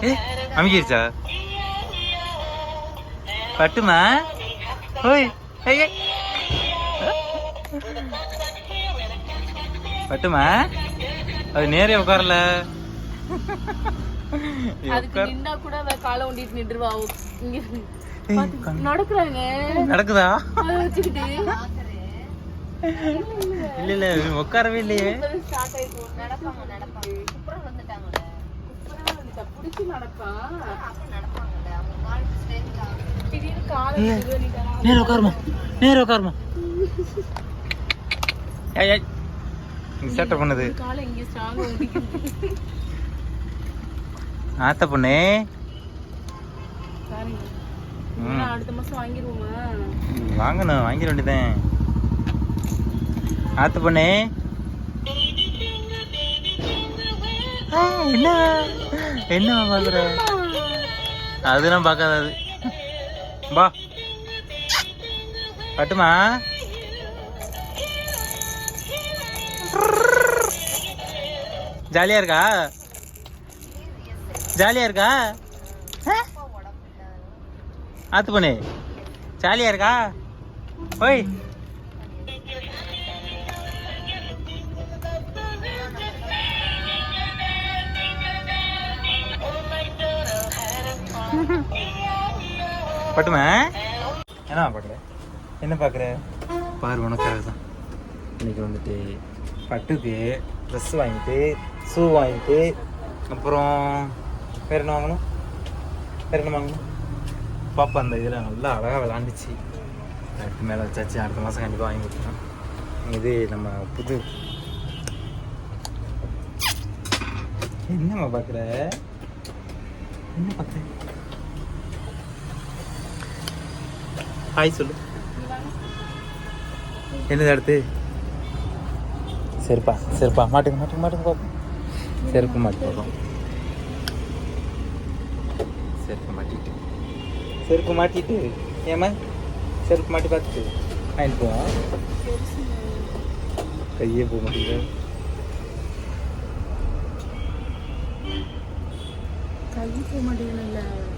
ஏ அமுக்கிருச்சா? பட்டுமா? ஓய் ஐயே பட்டுமா? அது நேரே உட்காரல. நடக்குதா? இல்ல இல்ல உட்காரவே இல்லையே. நேர உட்காருமா, நேர உட்காருமா. சேட்டை பண்ணுது ஆத்த பொண்ணு. அடுத்த மாசம் வாங்கிடுவோமா? வாங்கணும், வாங்கிட வேண்டியதேன். ஆத்த பொண்ணு என்ன என்ன பாக்குற? அதெல்லாம் பார்க்காது. பா பட்டுமா? ஜாலியா இருக்கா? ஜாலியா இருக்கா? ஆத்து பொண்ணு ஜாலியா இருக்கா? ஓய் பட்டுமா என்ன பார்க்குற? என்ன பார்க்குற? பாரு உனக்காக தான் இன்னைக்கு வந்துட்டு பட்டுக்கு ட்ரெஸ் வாங்கிட்டு, ஷூ வாங்கிட்டு, அப்புறம் வேறு என்ன வாங்கணும்? வேறு என்ன வாங்கணும்? பாப்பா அந்த இதில் நல்லா அழகாக விளாண்டுச்சு. அடுத்து மேலே வச்சாச்சு. அடுத்த மாதம் கண்டிப்பாக வாங்கி கொடுத்துட்டோம். இது நம்ம புது. என்னம்மா பார்க்குற? என்ன பார்க்குற? ஹாய் சொல்லு. என்னது அடுத்து? செருப்பா? செருப்பா மாட்டுங்க மாட்டுங்க மாட்டுங்க பார்ப்போம். செருப்பு மாட்டு பார்ப்போம். செருப்பு மாட்டிட்டு, செருப்பு மாட்டிட்டு ஏமா செருப்பு மாட்டி பார்த்துட்டு வாங்கிட்டு போவோம். கையே போக மாட்டேங்குது. கை போக மாட்டேங்குது.